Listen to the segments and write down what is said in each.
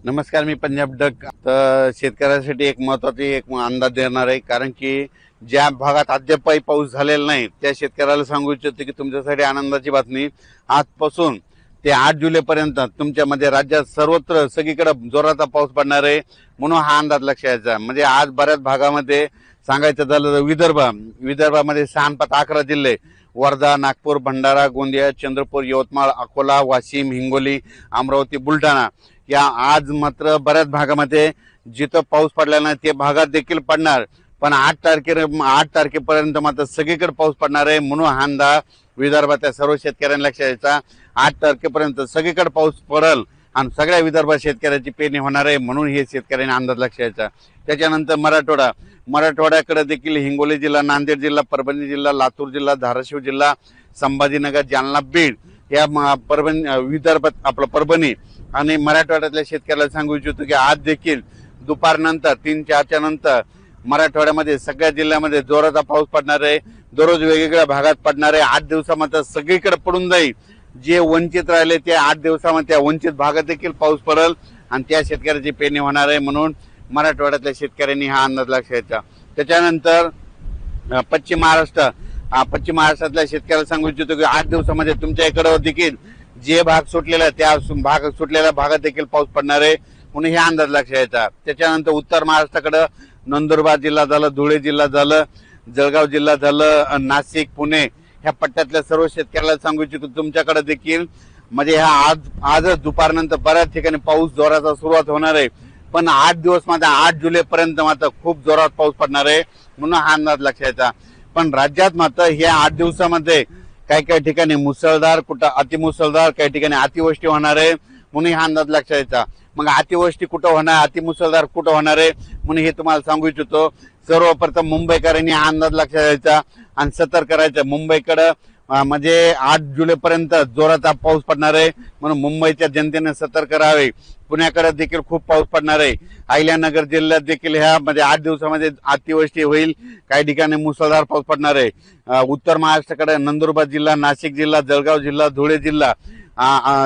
नमस्कार, मी पंजाब डक. तर शेतकऱ्यासाठी एक महत्त्वाची एक अंदाज देणार आहे, कारण की ज्या भागात अद्यापही पाऊस झालेला नाही त्या शेतकऱ्याला सांगू इच्छितो की तुमच्यासाठी आनंदाची बातमी. आजपासून ते 8 जुलैपर्यंत तुमच्यामध्ये राज्यात सर्वत्र सगळीकडे जोराचा पाऊस पडणार आहे, म्हणून हा अंदाज लक्षात घ्यायचा. म्हणजे आज बऱ्याच भागामध्ये सांगायचं झालं तर विदर्भामध्ये 6-11 जिल्हे, वर्धा, नागपूर, भंडारा, गोंदिया, चंद्रपूर, यवतमाळ, अकोला, वाशिम, हिंगोली, अमरावती, बुलढाणा या आज मात्र बऱ्याच भागामध्ये जिथं पाऊस पडलेला नाही ते भागात देखील पडणार. पण 8 तारखेपर्यंत मात्र सगळीकडे पाऊस पडणार आहे, म्हणून हा अंदाज विदर्भातल्या सर्व शेतकऱ्यांना लक्षात घ्यायचा. 8 तारखेपर्यंत सगळीकडे पाऊस पडेल आणि सगळ्या विदर्भात शेतकऱ्याची पेरणी होणार आहे, म्हणून हे शेतकऱ्यांनी अंदाज लक्षात घ्यायचा. त्याच्यानंतर मराठवाड्याकडे देखील हिंगोली जिल्हा, नांदेड जिल्हा, परभणी जिल्हा, लातूर जिल्हा, धाराशिव जिल्हा, संभाजीनगर, जालना, बीड या विदर्भात परभणी आणि मराठवाड्यातल्या शेतकऱ्याला सांगू इच्छितो की आज देखील दुपारनंतर 3-4च्या नंतर मराठवाड्यामध्ये सगळ्या जिल्ह्यामध्ये जोराचा पाऊस पडणार आहे. दररोज वेगवेगळ्या भागात पडणार आहे. 8 दिवसामध्ये सगळीकडे पडून जाईल. जे वंचित राहिले ते 8 दिवसामध्ये त्या वंचित भागात देखील पाऊस पडेल आणि त्या शेतकऱ्याची पेरणी होणार आहे, म्हणून मराठवाड्यातल्या शेतकऱ्यांनी हा अंदाज लक्षात घ्यायचा. त्याच्यानंतर पश्चिम महाराष्ट्रातल्या शेतकऱ्याला सांगू इच्छितो की 8 दिवसामध्ये तुमच्या इकडे देखील जे भाग सुटलेला त्या सुटलेल्या भागात देखील पाऊस पडणार आहे, म्हणून हे अंदाज लक्षात घ्यायचा. त्याच्यानंतर उत्तर महाराष्ट्राकडे नंदुरबार जिल्हा झालं, धुळे जिल्हा झालं, जळगाव जिल्हा झालं, नाशिक, पुणे ह्या पट्ट्यातल्या सर्व शेतकऱ्याला सांगू इच्छितो तुमच्याकडे देखील म्हणजे आजच दुपारनंतर बऱ्याच ठिकाणी पाऊस जोराचा सुरुवात होणार आहे. पण 8 दिवस मध्ये 8 जुलैपर्यंत मात्र खूप जोरात पाऊस पडणार आहे, म्हणून हा अंदाज लक्षात घ्यायचा. पण राज्यात मात्र ह्या 8 दिवसामध्ये काही ठिकाणी मुसळधार, कुठं अतिमुसळधार, काही ठिकाणी अतिवृष्टी होणार आहे, म्हणून हा अंदाज लक्षात घ्यायचा. मग अतिवृष्टी कुठं होणार, अतिमुसळधार कुठं होणार आहे म्हणून हे तुम्हाला सांगू इच्छितो. सर्वप्रथम मुंबईकरांनी हा अंदाज लक्षात घ्यायचा आणि सतर्क करायचं. मुंबईकडं म्हणजे 8 जुलैपर्यंत जोराचा पाऊस पडणार आहे, म्हणून मुंबईच्या जनतेने सतर्क राहावे. पुण्याकडे देखील खूप पाऊस पडणार आहे. अहिल्यानगर जिल्ह्यात देखील ह्या म्हणजे 8 दिवसामध्ये अतिवृष्टी होईल, काही ठिकाणी मुसळधार पाऊस पडणार आहे. उत्तर महाराष्ट्राकडे नंदुरबार जिल्हा, नाशिक जिल्हा, जळगाव जिल्हा, धुळे जिल्हा,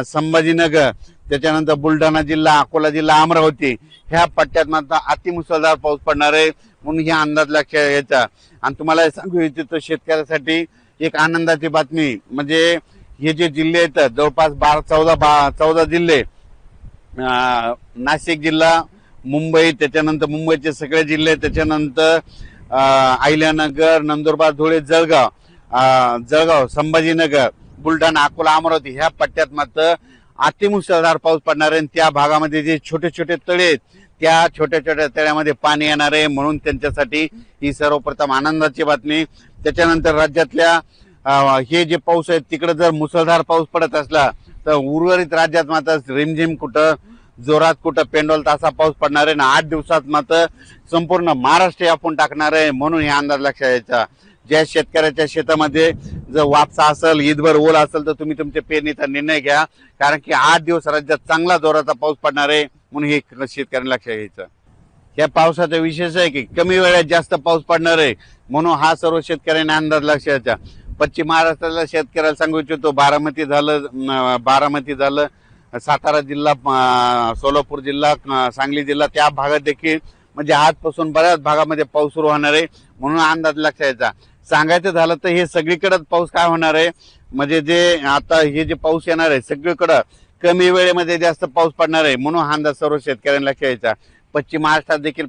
संभाजीनगर, त्याच्यानंतर बुलढाणा जिल्हा, अकोला जिल्हा, अमरावती ह्या पट्ट्यात मात्र अतिमुसळधार पाऊस पडणार आहे, म्हणून हा अंदाज लक्षात घ्यायचा. आणि तुम्हाला सांगू इच्छितो शेतकऱ्यासाठी एक आनंदाची बातमी म्हणजे हे जे जिल्हे आहेत जवळपास 14 जिल्हे, नाशिक जिल्हा, मुंबई, त्याच्यानंतर मुंबईचे सगळे जिल्हे, त्याच्यानंतर अहिल्यानगर, नंदुरबार, धुळे, जळगाव, संभाजीनगर, बुलढाणा, अकोला, अमरावती ह्या पट्ट्यात मात्र अतिमुसळधार पाऊस पडणार आहे. त्या भागामध्ये जे छोटे छोटे तळे आहेत त्या छोट्या छोट्या तळ्यामध्ये पाणी येणार आहे, म्हणून त्यांच्यासाठी ही सर्वप्रथम आनंदाची बातमी. त्याच्यानंतर राज्यातल्या हे जे पाऊस आहे तिकडे जर मुसळधार पाऊस पडत असला तर उर्वरित राज्यात मात्र रिमझिम कुठं, जोरात कुठं, पेंडोल तासा पाऊस पडणार आहे ना 8 दिवसात मात्र संपूर्ण महाराष्ट्र आपण टाकणार आहे, म्हणून हे अंदाज लक्षात घ्यायचा. ज्या शेतकऱ्याच्या शेतामध्ये जर वापसा असेल, ईदभर ओल असेल तर तुम्ही तुमच्या पेरणीचा निर्णय घ्या, कारण की 8 दिवस राज्यात चांगला जोराचा पाऊस पडणार आहे, म्हणून हे शेतकऱ्यांना लक्षात घ्यायचं. या पावसाचा विशेष आहे की कमी वेळात जास्त पाऊस पडणार आहे, म्हणून हा सर्व शेतकऱ्यांना अंदाज लक्षात घ्यायचा. पश्चिम महाराष्ट्रातल्या शेतकऱ्याला सांगू इच्छितो बारामती झालं, सातारा जिल्हा, सोलापूर जिल्हा, सांगली जिल्हा त्या भागात देखील म्हणजे आजपासून बऱ्याच भागामध्ये पाऊस सुरू होणार आहे, म्हणून अंदाज लक्षात घ्यायचा. सांगायचं झालं तर हे सगळीकडे पाऊस काय होणार आहे म्हणजे जे आता हे जे पाऊस येणार आहे सगळीकडे कमी वेळेमध्ये जास्त पाऊस पडणार आहे, म्हणून हा अंदाज सर्व शेतकऱ्यांना लक्षात घ्यायचा. पश्चिम महाराष्ट्रात देखील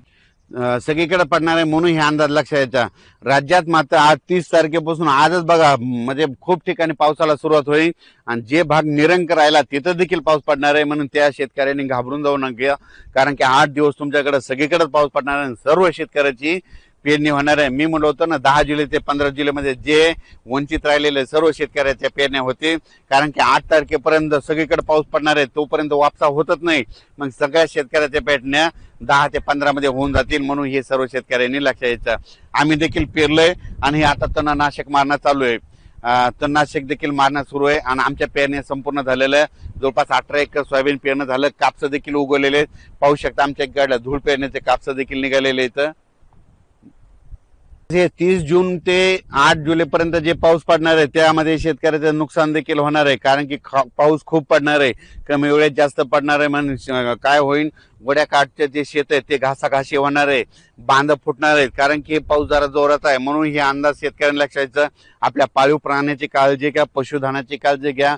सगळीकडे पडणार आहे, म्हणून हे अंदाज लक्षात घ्यायचा. राज्यात मात्र आज 30 तारखेपासून आजच बघा म्हणजे खूप ठिकाणी पावसाला सुरुवात होईल आणि जे भाग निरंक राहिला तिथं देखील पाऊस पडणार आहे, म्हणून त्या शेतकऱ्यांनी घाबरून जाऊ नका, कारण की 8 दिवस तुमच्याकडे सगळीकडेच पाऊस पडणार आहे, सर्व शेतकऱ्याची पेरणी होणार आहे. मी म्हणलो होतो ना 10 जुलै ते 15 जुलैमध्ये जे वंचित राहिलेले सर्व शेतकऱ्याच्या पेरण्या होतील, कारण की 8 तारखेपर्यंत सगळीकडे पाऊस पडणार आहे, तोपर्यंत वापसा होतच नाही, मग सगळ्या शेतकऱ्याच्या पेरण्या 10 ते 15 मध्ये होऊन जातील, म्हणून हे सर्व शेतकऱ्यांनी लक्षात घ्यायचं. आम्ही देखील पेरलोय आणि आता तणनाशक मारणं चालू आहे, तणनाशक देखील मारणं सुरू आहे आणि आमच्या पेरण्या संपूर्ण झालेल्या आहे. जवळपास 18 एकर सोयाबीन पेरणं झालं, कापसं देखील उगवलेले आहेत. पाहू शकता आमच्या गाड्या धूळ पेरण्याचे कापसं देखील निघालेले आहेत. जे 30 जून ते 8 जुलैपर्यंत जे पाऊस पडणार आहे त्यामध्ये शेतकऱ्याचं नुकसान देखील होणार आहे, कारण की पाऊस खूप पडणार आहे, कमी वेळेत जास्त पडणार आहे. म्हणून काय होईल, वड्या काठचे जे शेत आहे ते घासाघाशी होणार आहे, बांध फुटणार आहेत, कारण की पाऊस जरा जोरात आहे. म्हणून हे अंदाज शेतकऱ्यांना लक्षात घ्यायचं. आपल्या पाळीव प्राण्याची काळजी घ्या, पशुधनाची काळजी घ्या.